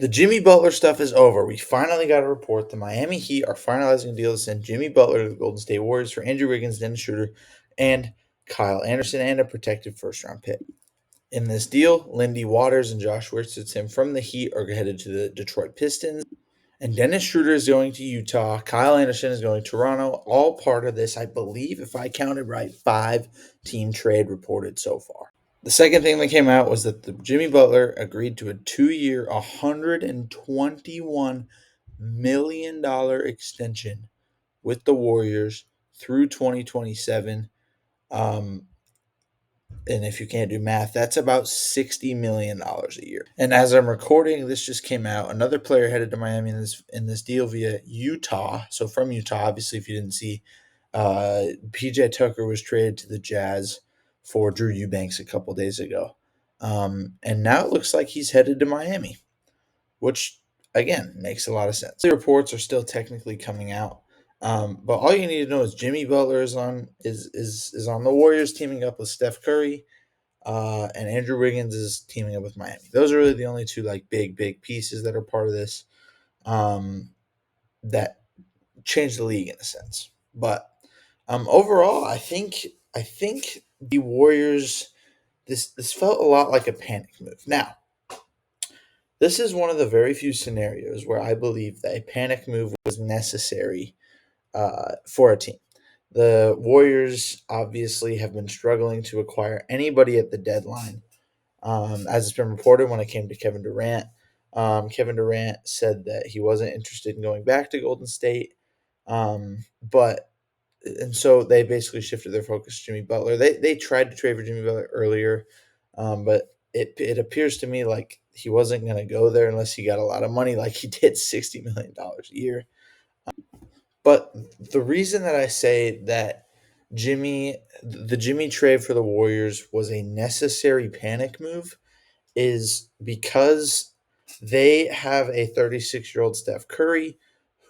The Jimmy Butler stuff is over. We finally got a report. The Miami Heat are finalizing a deal to send Jimmy Butler to the Golden State Warriors for Andrew Wiggins, Dennis Schroeder, and Kyle Anderson, and a protected first round pick. In this deal, Lindy Waters and Josh Richardson from the Heat are headed to the Detroit Pistons, and Dennis Schroeder is going to Utah. Kyle Anderson is going to Toronto. All part of this, I believe, if I counted right, 5-team trade reported so far. The second thing that came out was that the Jimmy Butler agreed to a 2-year, $121 million extension with the Warriors through 2027. And if you can't do math, that's about $60 million a year. And as I'm recording, this just came out. Another player headed to Miami in this deal via Utah. So from Utah, obviously, if you didn't see, PJ Tucker was traded to the Jazz for Drew Eubanks a couple days ago, and now it looks like he's headed to Miami, which again makes a lot of sense. The reports are still technically coming out. But all you need to know is Jimmy Butler is on the Warriors, teaming up with Steph Curry, and Andrew Wiggins is teaming up with Miami. Those are really the only two like big pieces that are part of this, um, that change the league in a sense. But overall, I think the Warriors, this felt a lot like a panic move. Now, this is one of the very few scenarios where I believe that a panic move was necessary, for a team. The Warriors obviously have been struggling to acquire anybody at the deadline. As it's been reported, when it came to Kevin Durant, Kevin Durant said that he wasn't interested in going back to Golden State. But and so they basically shifted their focus to Jimmy Butler. They tried to trade for Jimmy Butler earlier, but it appears to me like he wasn't going to go there unless he got a lot of money, like he did $60 million a year. But the reason that I say that the Jimmy trade for the Warriors was a necessary panic move is because they have a 36-year-old Steph Curry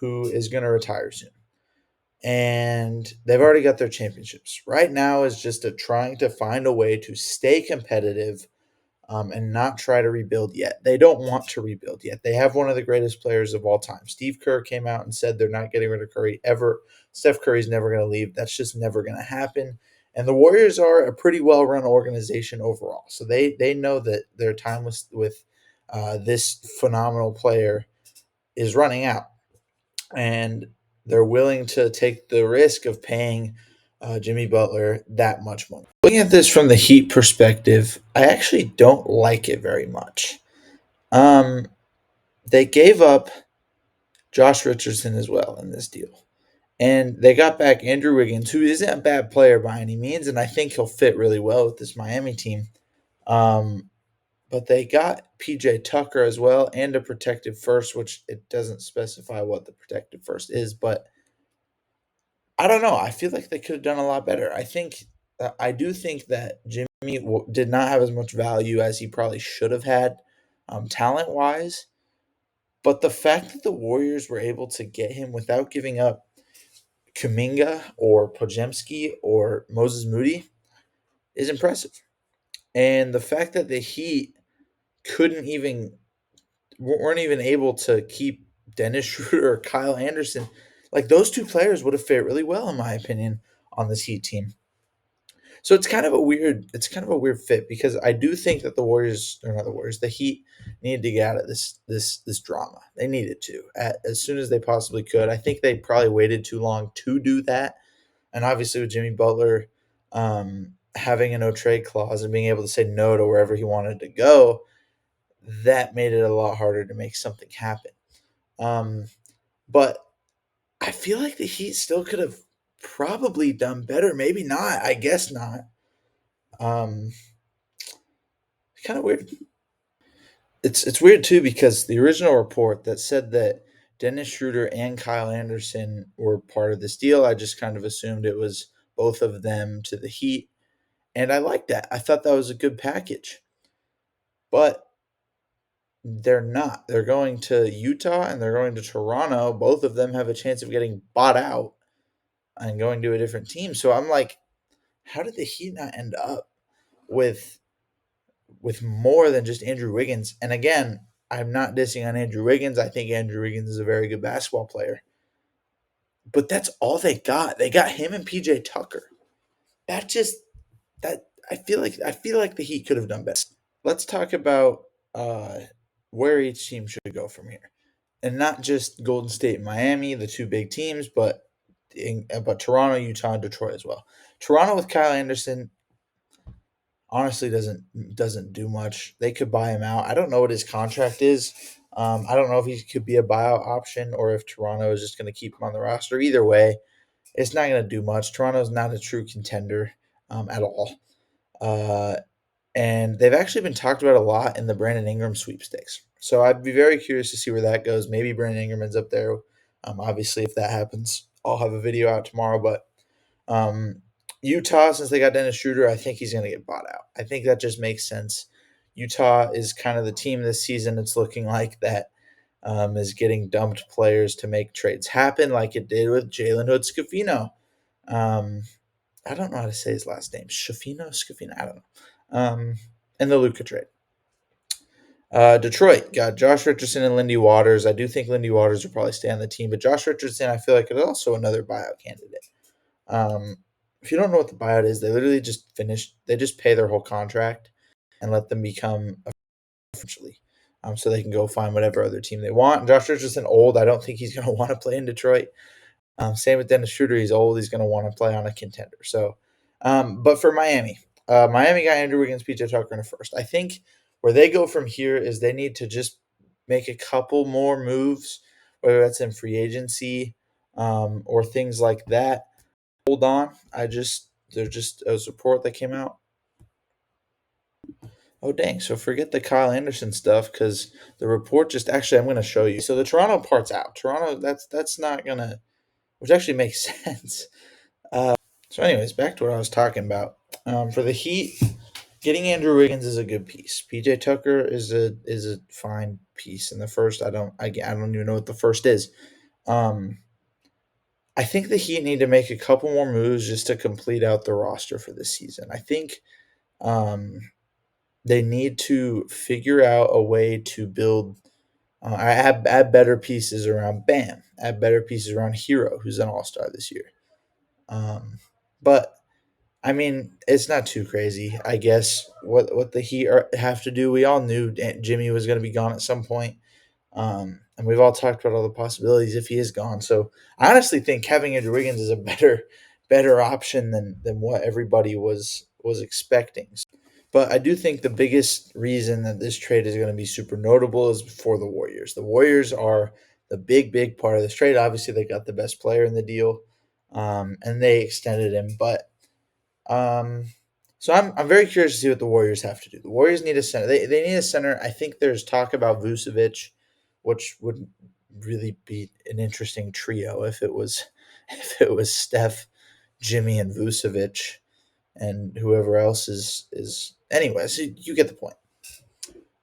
who is going to retire soon. And they've already got their championships. Right now is just trying to find a way to stay competitive, and not try to rebuild yet. They don't want to rebuild yet. They have one of the greatest players of all time. Steve Kerr came out and said they're not getting rid of Curry ever. Steph Curry's never going to leave. That's just never going to happen. And the Warriors are a pretty well run organization overall. So they know that their time with this phenomenal player is running out. And they're willing to take the risk of paying Jimmy Butler that much money. Looking at this from the Heat perspective, I actually don't like it very much. Um, they gave up Josh Richardson as well in this deal. And they got back Andrew Wiggins, who isn't a bad player by any means, and I think he'll fit really well with this Miami team. Um, but they got PJ Tucker as well and a protected first, which it doesn't specify what the protected first is, but I don't know. I feel like they could have done a lot better. I do think that Jimmy did not have as much value as he probably should have had, talent wise. But the fact that the Warriors were able to get him without giving up Kuminga or Pojemski or Moses Moody is impressive. And the fact that the Heat couldn't even weren't even able to keep Dennis Schroeder or Kyle Anderson, like those two players would have fared really well in my opinion on this Heat team. So it's kind of a weird fit because I do think that the Warriors, or not the Warriors, the Heat needed to get out of this drama. They needed to as soon as they possibly could. I think they probably waited too long to do that, and obviously with Jimmy Butler, having a no trade clause and being able to say no to wherever he wanted to go, that made it a lot harder to make something happen. Um, but I feel like the Heat still could have probably done better. Maybe not. I guess not. Um, Kind of weird. It's weird too because the original report that said that Dennis Schroeder and Kyle Anderson were part of this deal, I just kind of assumed it was both of them to the Heat, and I liked that. I thought that was a good package, but they're not. They're going to Utah and they're going to Toronto. Both of them have a chance of getting bought out and going to a different team. So I'm like, how did the Heat not end up with more than just Andrew Wiggins? And again, I'm not dissing on Andrew Wiggins. I think Andrew Wiggins is a very good basketball player. But that's all they got. They got him and PJ Tucker. That just that I feel like the Heat could have done better. Let's talk about uh, where each team should go from here, and not just Golden State and Miami, the two big teams, but Toronto, Utah, and Detroit as well. Toronto with Kyle Anderson honestly doesn't do much. They could buy him out. I don't know what his contract is. I don't know if he could be a buyout option or if Toronto is just going to keep him on the roster. Either way, it's not going to do much. Toronto's not a true contender at all. Uh, and they've actually been talked about a lot in the Brandon Ingram sweepstakes. So I'd be very curious to see where that goes. Maybe Brandon Ingram ends up there. Obviously, if that happens, I'll have a video out tomorrow. But um, Utah, since they got Dennis Schroeder, I think he's going to get bought out. I think that just makes sense. Utah is kind of the team this season. It's looking like that is getting dumped players to make trades happen, like it did with Jalen Hood Scafino. Um, I don't know how to say his last name. Scafino. I don't know. And the Luka trade. Detroit got Josh Richardson and Lindy Waters. I do think Lindy Waters will probably stay on the team, but Josh Richardson, I feel like, is also another buyout candidate. Um, if you don't know what the buyout is, they literally just finish. They just pay their whole contract and let them become officially, so they can go find whatever other team they want. And Josh Richardson, old. I don't think he's going to want to play in Detroit. Same with Dennis Schroeder. He's old. He's going to want to play on a contender. So, but for Miami, Miami got Andrew Wiggins, PJ Tucker in a first. I think where they go from here is they need to just make a couple more moves, whether that's in free agency or things like that. Hold on. There's just a report that came out. Oh dang! So forget the Kyle Anderson stuff because the report just actually I'm going to show you. So the Toronto part's out. Toronto that's not gonna, which actually makes sense. So, anyways, back to what I was talking about. For the Heat, getting Andrew Wiggins is a good piece. PJ Tucker is a fine piece. In the first, I don't even know what the first is. Um, I think the Heat need to make a couple more moves just to complete out the roster for this season. I think um, they need to figure out a way to build. Add better pieces around Bam. Add better pieces around Hero, who's an All Star this year. But I mean, it's not too crazy. I guess what the Heat have to do. We all knew Jimmy was going to be gone at some point, and we've all talked about all the possibilities if he is gone. So I honestly think having Andrew Wiggins is a better option than what everybody was expecting. But I do think the biggest reason that this trade is going to be super notable is for the Warriors. The Warriors are the big part of this trade. Obviously, they got the best player in the deal, and they extended him, but um, so I'm very curious to see what the Warriors have to do. The Warriors need a center. They need a center. I think there's talk about Vucevic, which would really be an interesting trio if it was if it was Steph, Jimmy, and Vucevic, and whoever else is. Anyway, so you get the point.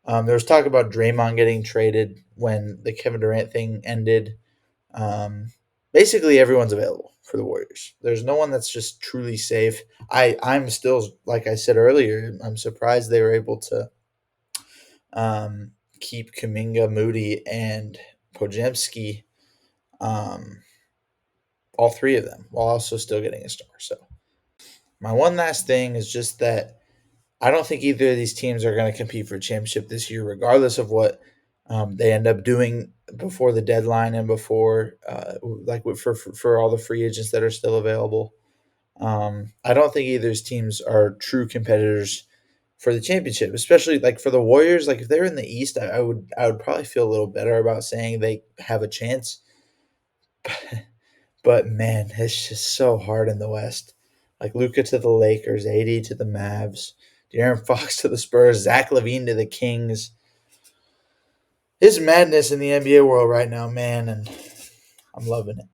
There was talk about Draymond getting traded when the Kevin Durant thing ended. Um, Basically, everyone's available for the Warriors. There's no one that's just truly safe. I'm still, like I said earlier, I'm surprised they were able to keep Kuminga, Moody, and Pojemski, um, all three of them, while also still getting a star. So my one last thing is just that I don't think either of these teams are going to compete for a championship this year, regardless of what they end up doing before the deadline and before, for all the free agents that are still available. I don't think either of these teams are true competitors for the championship, especially like for the Warriors. Like if they're in the East, I would probably feel a little better about saying they have a chance. But man, it's just so hard in the West. Like Luca to the Lakers, AD to the Mavs, De'Aaron Fox to the Spurs, Zach LaVine to the Kings. It's madness in the NBA world right now, man, and I'm loving it.